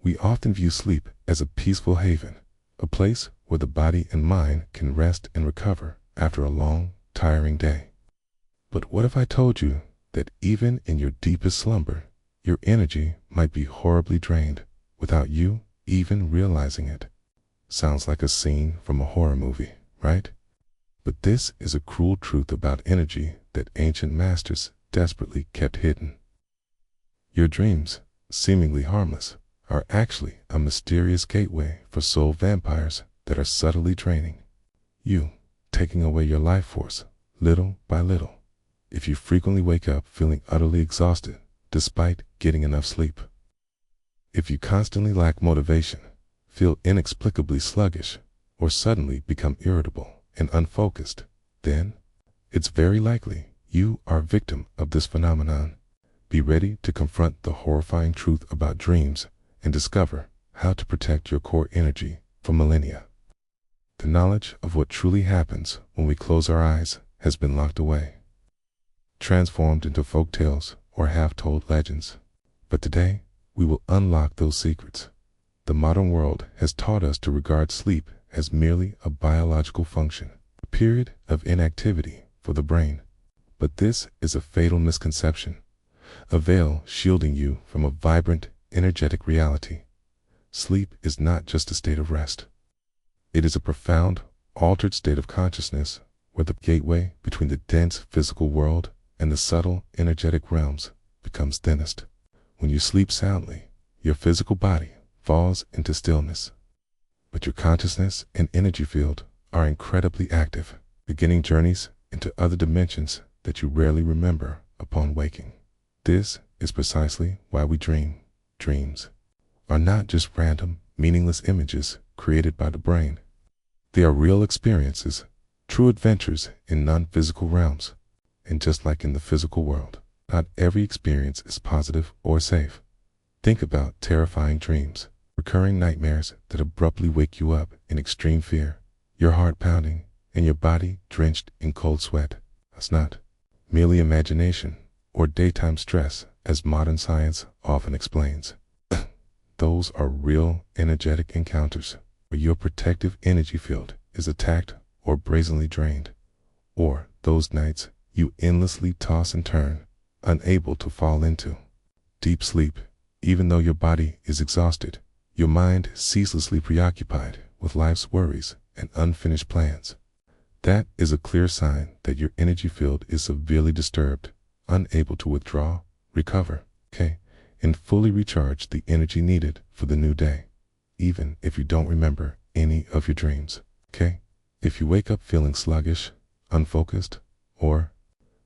We often view sleep as a peaceful haven, a place where the body and mind can rest and recover after a long, tiring day. But what if I told you that even in your deepest slumber, your energy might be horribly drained without you even realizing it? Sounds like a scene from a horror movie, right? But this is a cruel truth about energy that ancient masters desperately kept hidden. Your dreams, seemingly harmless, are actually a mysterious gateway for soul vampires that are subtly draining you, taking away your life force little by little. If you frequently wake up feeling utterly exhausted despite getting enough sleep, if you constantly lack motivation, feel inexplicably sluggish, or suddenly become irritable and unfocused, then it's very likely you are a victim of this phenomenon. Be ready to confront the horrifying truth about dreams and discover how to protect your core energy for millennia. The knowledge of what truly happens when we close our eyes has been locked away, transformed into folk tales or half-told legends. But today, we will unlock those secrets. The modern world has taught us to regard sleep as merely a biological function, a period of inactivity for the brain. But this is a fatal misconception, a veil shielding you from a vibrant, energetic reality. Sleep is not just a state of rest. It is a profound, altered state of consciousness where the gateway between the dense physical world and the subtle, energetic realms becomes thinnest. When you sleep soundly, your physical body falls into stillness, but your consciousness and energy field are incredibly active, beginning journeys into other dimensions that you rarely remember upon waking. This is precisely why we dream. Dreams are not just random, meaningless images created by the brain. They are real experiences, true adventures in non-physical realms. And just like in the physical world, not every experience is positive or safe. Think about terrifying dreams, recurring nightmares that abruptly wake you up in extreme fear, your heart pounding and your body drenched in cold sweat. That's not merely imagination or daytime stress, as modern science often explains. Those are real energetic encounters where your protective energy field is attacked or brazenly drained, or those nights you endlessly toss and turn, unable to fall into deep sleep. Even though your body is exhausted, your mind ceaselessly preoccupied with life's worries and unfinished plans. That is a clear sign that your energy field is severely disturbed, unable to withdraw, recover, and fully recharge the energy needed for the new day, even if you don't remember any of your dreams. If you wake up feeling sluggish, unfocused, or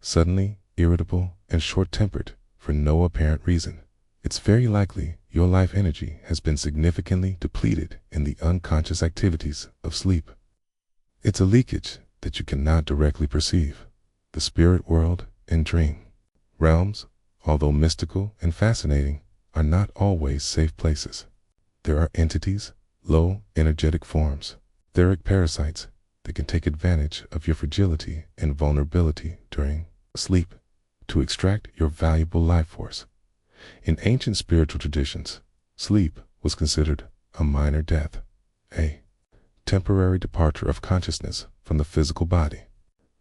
suddenly irritable and short-tempered for no apparent reason, it's very likely your life energy has been significantly depleted in the unconscious activities of sleep. It's a leakage that you cannot directly perceive. The spirit world and dream realms, although mystical and fascinating, are not always safe places. There are entities, low energetic forms, etheric parasites that can take advantage of your fragility and vulnerability during sleep to extract your valuable life force. In ancient spiritual traditions, sleep was considered a minor death, a temporary departure of consciousness from the physical body.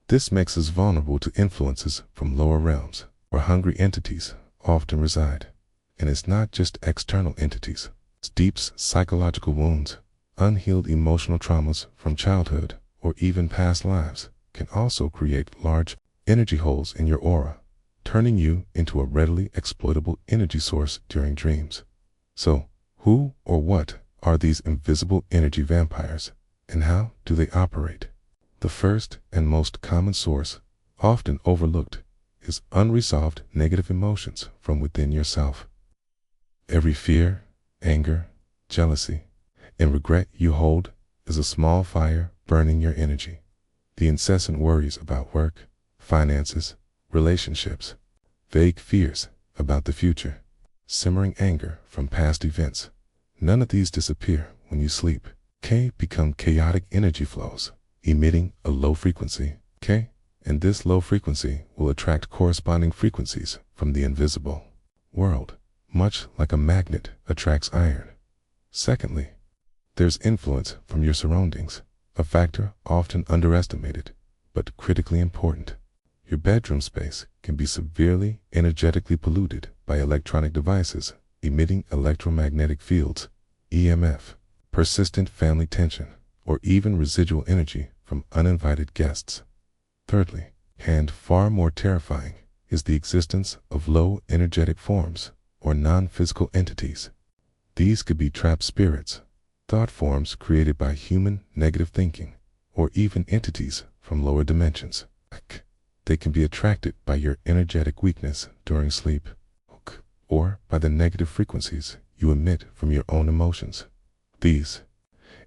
This makes us vulnerable to influences from lower realms, where hungry entities often reside. And it's not just external entities. It's deep psychological wounds, unhealed emotional traumas from childhood or even past lives can also create large energy holes in your aura, turning you into a readily exploitable energy source during dreams. So, who or what are these invisible energy vampires, and how do they operate? The first and most common source, often overlooked, is unresolved negative emotions from within yourself. Every fear, anger, jealousy, and regret you hold is a small fire burning your energy. The incessant worries about work, finances, relationships, vague fears about the future, simmering anger from past events. None of these disappear when you sleep. Become chaotic energy flows, emitting a low frequency, and this low frequency will attract corresponding frequencies from the invisible world, much like a magnet attracts iron. Secondly, there's influence from your surroundings, a factor often underestimated, but critically important. Your bedroom space can be severely energetically polluted by electronic devices emitting electromagnetic fields, EMF, persistent family tension, or even residual energy from uninvited guests. Thirdly, and far more terrifying, is the existence of low energetic forms or non-physical entities. These could be trapped spirits, thought forms created by human negative thinking, or even entities from lower dimensions. They can be attracted by your energetic weakness during sleep, or by the negative frequencies you emit from your own emotions. These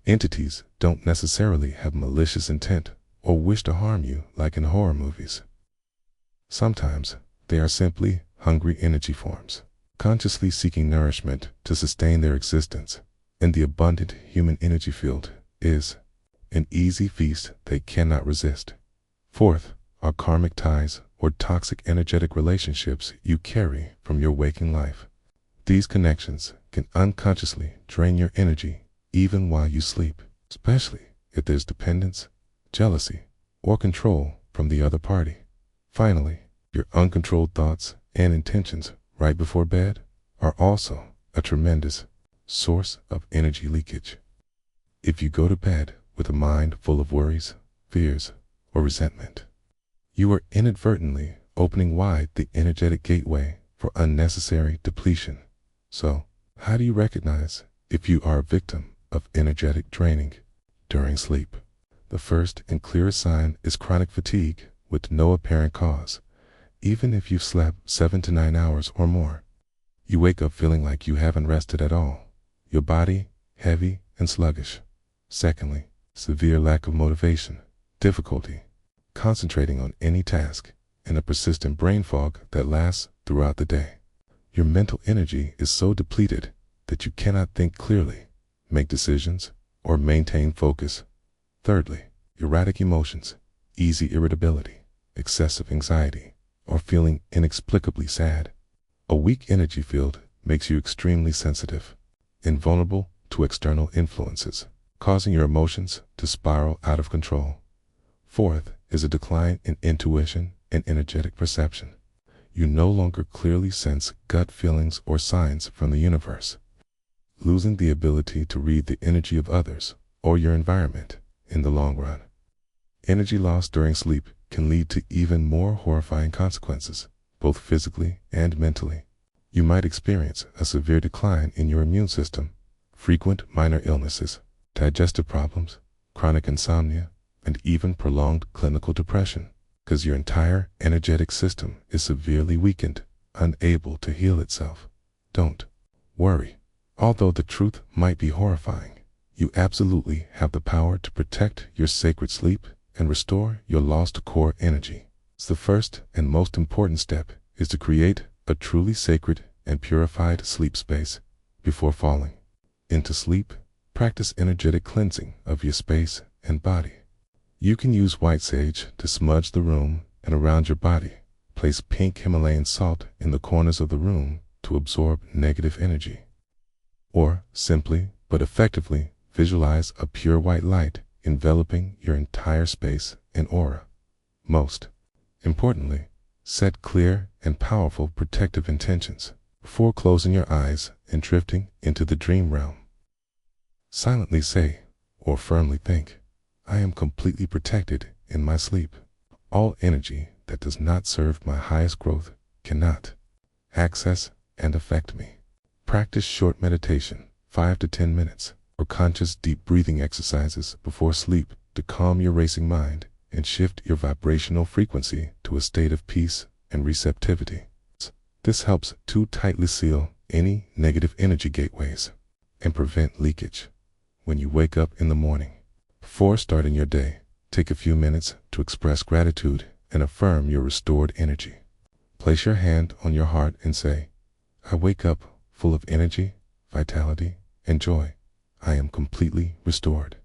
entities don't necessarily have malicious intent or wish to harm you like in horror movies. Sometimes they are simply hungry energy forms, consciously seeking nourishment to sustain their existence, and the abundant human energy field is an easy feast they cannot resist. Fourth are karmic ties or toxic energetic relationships you carry from your waking life. These connections can unconsciously drain your energy even while you sleep, especially if there's dependence, jealousy, or control from the other party. Finally, your uncontrolled thoughts and intentions right before bed are also a tremendous source of energy leakage. If you go to bed with a mind full of worries, fears, or resentment, you are inadvertently opening wide the energetic gateway for unnecessary depletion. So, how do you recognize if you are a victim of energetic draining during sleep? The first and clearest sign is chronic fatigue with no apparent cause, even if you've slept 7 to 9 hours or more. You wake up feeling like you haven't rested at all, your body heavy and sluggish. Secondly, severe lack of motivation, difficulty concentrating on any task, and a persistent brain fog that lasts throughout the day. Your mental energy is so depleted that you cannot think clearly, make decisions, or maintain focus. Thirdly, erratic emotions, easy irritability, excessive anxiety, or feeling inexplicably sad. A weak energy field makes you extremely sensitive, invulnerable to external influences, causing your emotions to spiral out of control. Fourth is a decline in intuition and energetic perception. You no longer clearly sense gut feelings or signs from the universe, losing the ability to read the energy of others or your environment in the long run. Energy loss during sleep can lead to even more horrifying consequences, both physically and mentally. You might experience a severe decline in your immune system, frequent minor illnesses, digestive problems, chronic insomnia, and even prolonged clinical depression, because your entire energetic system is severely weakened, unable to heal itself. Don't worry. Although the truth might be horrifying, you absolutely have the power to protect your sacred sleep and restore your lost core energy. The first and most important step is to create a truly sacred and purified sleep space. Before falling into sleep, practice energetic cleansing of your space and body. You can use white sage to smudge the room and around your body. Place pink Himalayan salt in the corners of the room to absorb negative energy. Or simply but effectively visualize a pure white light enveloping your entire space and aura. Most importantly, set clear and powerful protective intentions before closing your eyes and drifting into the dream realm. Silently say, or firmly think, I am completely protected in my sleep. All energy that does not serve my highest growth cannot access and affect me. Practice short meditation, 5 to 10 minutes, or conscious deep breathing exercises before sleep to calm your racing mind and shift your vibrational frequency to a state of peace and receptivity. This helps to tightly seal any negative energy gateways and prevent leakage. When you wake up in the morning, before starting your day, take a few minutes to express gratitude and affirm your restored energy. Place your hand on your heart and say, I wake up full of energy, vitality, and joy. I am completely restored.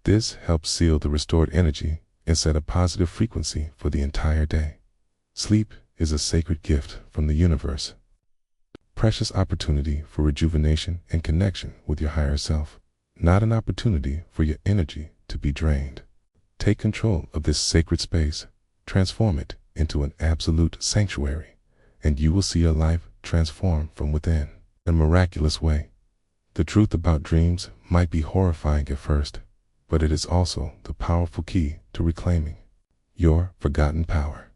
This helps seal the restored energy and set a positive frequency for the entire day. Sleep is a sacred gift from the universe, precious opportunity for rejuvenation and connection with your higher self, not an opportunity for your energy to be drained. Take control of this sacred space, transform it into an absolute sanctuary, and you will see your life transform from within in a miraculous way. The truth about dreams might be horrifying at first, but it is also the powerful key to reclaiming your forgotten power.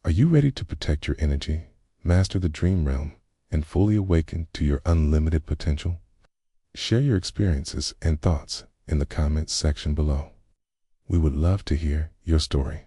Are you ready to protect your energy, master the dream realm, and fully awaken to your unlimited potential? Share your experiences and thoughts in the comments section below. We would love to hear your story.